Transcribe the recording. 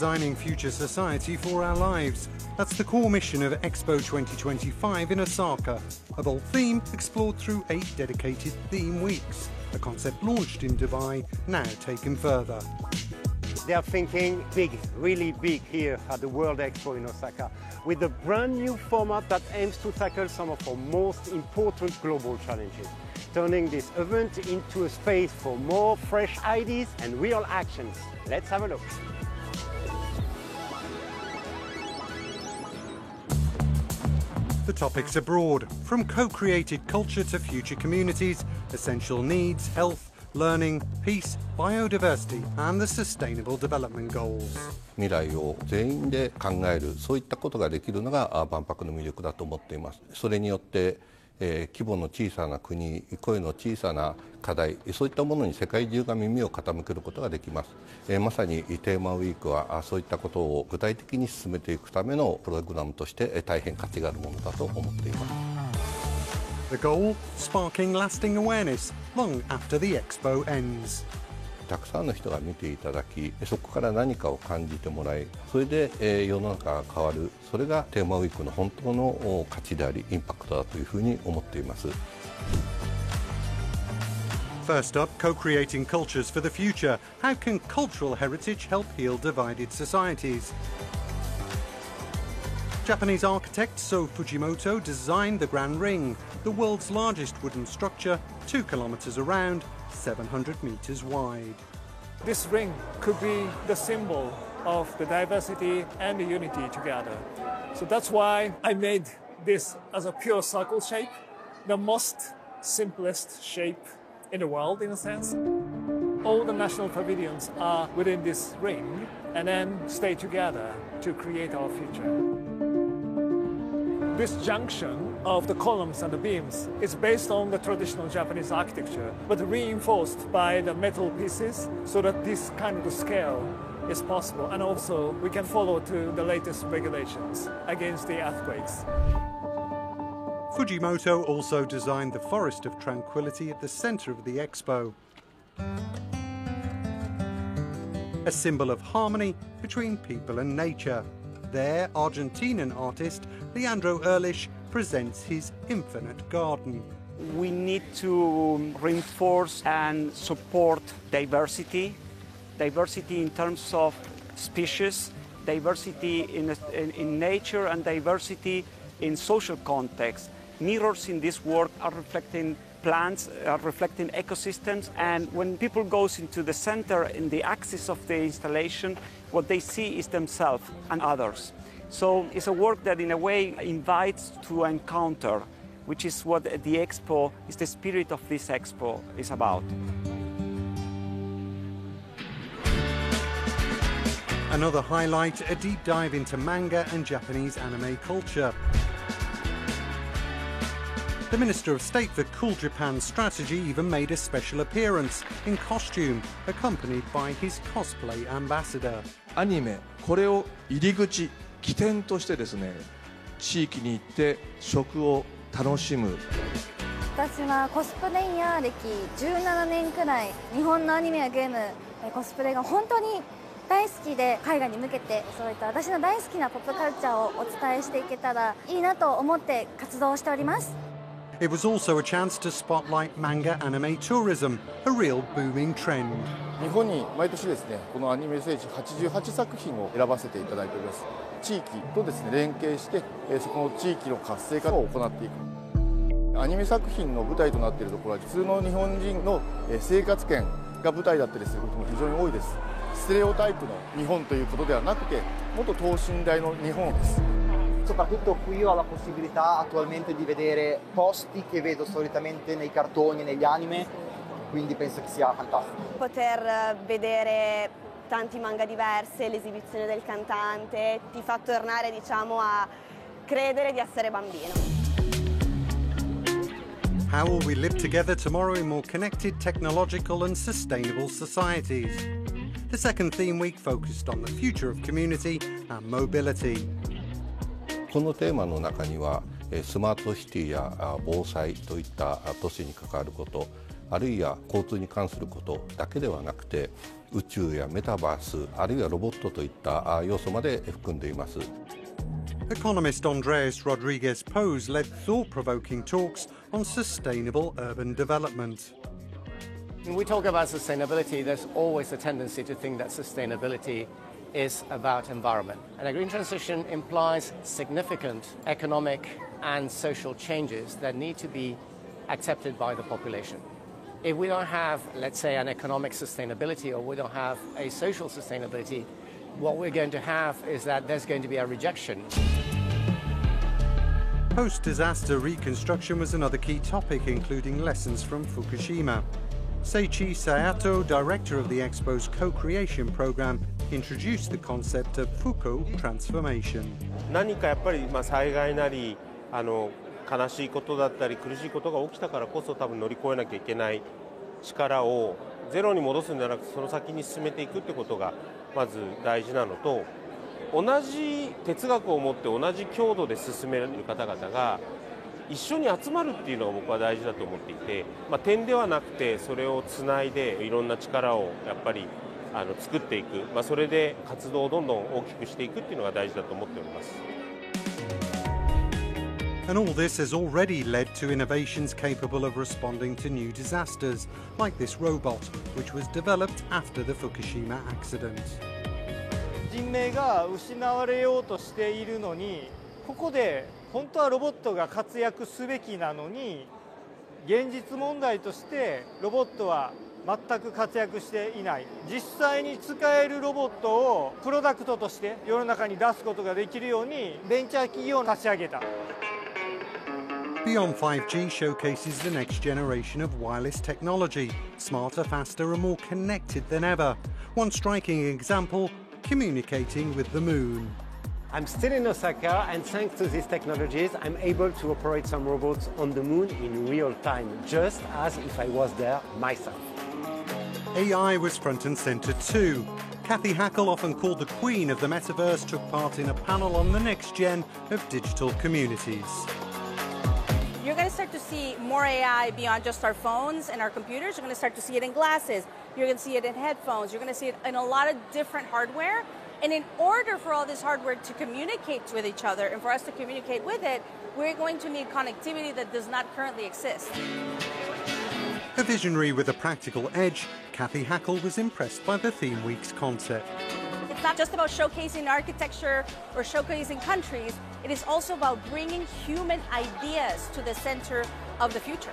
designing future society for our lives. That's the core mission of Expo 2025 in Osaka, a bold theme explored through 8 dedicated theme weeks, a concept launched in Dubai, now taken further. They are thinking big, really big here at the World Expo in Osaka, with a brand new format that aims to tackle some of our most important global challenges, turning this event into a space for more fresh ideas and real actions. Let's have a look. The topics are broad, from co-created culture to future communities, essential needs, health, learning, peace, biodiversity and the Sustainable Development Goals. 未来を全員で考える、そういったことができるのが万博の魅力だと思っています。それによって、規模の小さな国、声の小さな課題、そういったものに世界中が耳を傾けることができます。まさにテーマウィークはそういったことを具体的に進めていくためのプログラムとして大変価値があるものだと思っています。The goal, sparking lasting awareness long after the Expo ends. たくさんの人が見ていただき、そこから何かを感じてもらい、それで世の中が変わる、それがテーマウィークの本当の価値であり、インパクトだというふうに思っています。First up, co-creating cultures for the future. How can cultural heritage help heal divided societies? Japanese architect So Fujimoto designed the Grand Ring, the world's largest wooden structure, 2 kilometers around, 700 meters wide. This ring could be the symbol of the diversity and the unity together. So that's why I made this as a pure circle shape, the most simplest shape in the world in a sense. All the national pavilions are within this ring and then stay together to create our future. This junction of the columns and the beams is based on the traditional Japanese architecture, but reinforced by the metal pieces so that this kind of scale is possible. And also we can follow to the latest regulations against the earthquakes. Fujimoto also designed the Forest of Tranquility at the center of the Expo, a symbol of harmony between people and nature. There, Argentinian artist Leandro Ehrlich presents his infinite garden. We need to reinforce and support diversity, diversity in terms of species, diversity in nature and diversity in social context. Mirrors in this work are reflecting plants, are reflecting ecosystems, and when people go into the center, in the axis of the installation, what they see is themselves and others. So it's a work that in a way invites to encounter, which is what the Expo, is the spirit of this Expo is about. Another highlight, a deep dive into manga and Japanese anime culture. The Minister of State for Cool Japan Strategy even made a special appearance in costume, accompanied by his cosplay ambassador. アニメ、これを入り口、起点としてですね、地域に行って食を楽しむ。私はコスプレイヤー歴17年くらい、日本のアニメやゲーム、コスプレが本当に大好きで、海外に向けてそういった私の大好きなポップカルチャーをお伝えしていけたらいいなと思って活動しております。It was also a chance to spotlight manga anime tourism, a real booming trend. 日本に毎年ですね、このアニメ聖地88作品を選ばせていただいております。地域とですね、連携して、そこの地域の活性化を行っていく。アニメ作品の舞台となっているところは、普通の日本人の生活圏が舞台だったりすることも非常に多いです。ステレオタイプの日本ということではなくて、もっと等身大の日本です。Soprattutto qui ho la possibilità attualmente di vedere posti che vedo solitamente nei cartoni e negli anime, quindi penso che sia fantastico. Poter vedere tanti manga diversi, l'esibizione del cantante, ti fa tornare, diciamo, a credere di essere bambino. How will we live together tomorrow in more connected, technological and sustainable societies? The second theme week focused on the future of community and mobility. このテーマの中にはスマートシティや防災といった都市に関わること、あるいは交通に関することだけではなくて、宇宙やメタバース、あるいはロボットといった要素まで含んでいます。Economist Andreas Rodriguez Pose led thought-provoking talks on sustainable urban development. When we talk about sustainability, there's always a tendency to think that sustainability is about environment. And a green transition implies significant economic and social changes that need to be accepted by the population. If we don't have, let's say, an economic sustainability, or we don't have a social sustainability, what we're going to have is that there's going to be a rejection. Post-disaster reconstruction was another key topic, including lessons from Fukushima. Seichi Sayato, director of the Expo's co-creation program, introduced the concept of Fuko transformation. 何かやっぱり災害なり悲しいことだったり苦しいことが起きたからこそ多分乗り越えなきゃいけない力をゼロに戻すんじゃなくてその先に進めていくってことがまず大事なのと、同じ哲学を持って同じ強度で進める方々が一緒に集まるっていうのが僕は大事だと思っていて、点ではなくてそれをつないでいろんな力をやっぱり作っていく、それで活動をどんどん大きくしていくっていうのが大事だと思っております。And all this has already led to innovations capable of responding to new disasters, like this robot, which was developed after the Fukushima accident. 人命が失われようとしているのに、ここで本当はロボットが活躍すべきなのに、現実問題としてロボットは全く活躍していない。実際に使えるロボットをプロダクトとして世の中に出すことができるようにベンチャー企業を立ち上げた。Beyond 5G showcases the next generation of wireless technology, smarter, faster and more connected than ever. One striking example, communicating with the moon. I'm still in Osaka, and thanks to these technologies, I'm able to operate some robots on the moon in real time, just as if I was there myself. AI was front and center too. Kathy Hackle, often called the queen of the metaverse, took part in a panel on the next gen of digital communities. You're going to start to see more AI beyond just our phones and our computers. You're going to start to see it in glasses. You're going to see it in headphones. You're going to see it in a lot of different hardware. And in order for all this hardware to communicate with each other and for us to communicate with it, we're going to need connectivity that does not currently exist. A visionary with a practical edge, Kathy Hackle was impressed by the Theme Week's concept. It's not just about showcasing architecture or showcasing countries. It is also about bringing human ideas to the center of the future.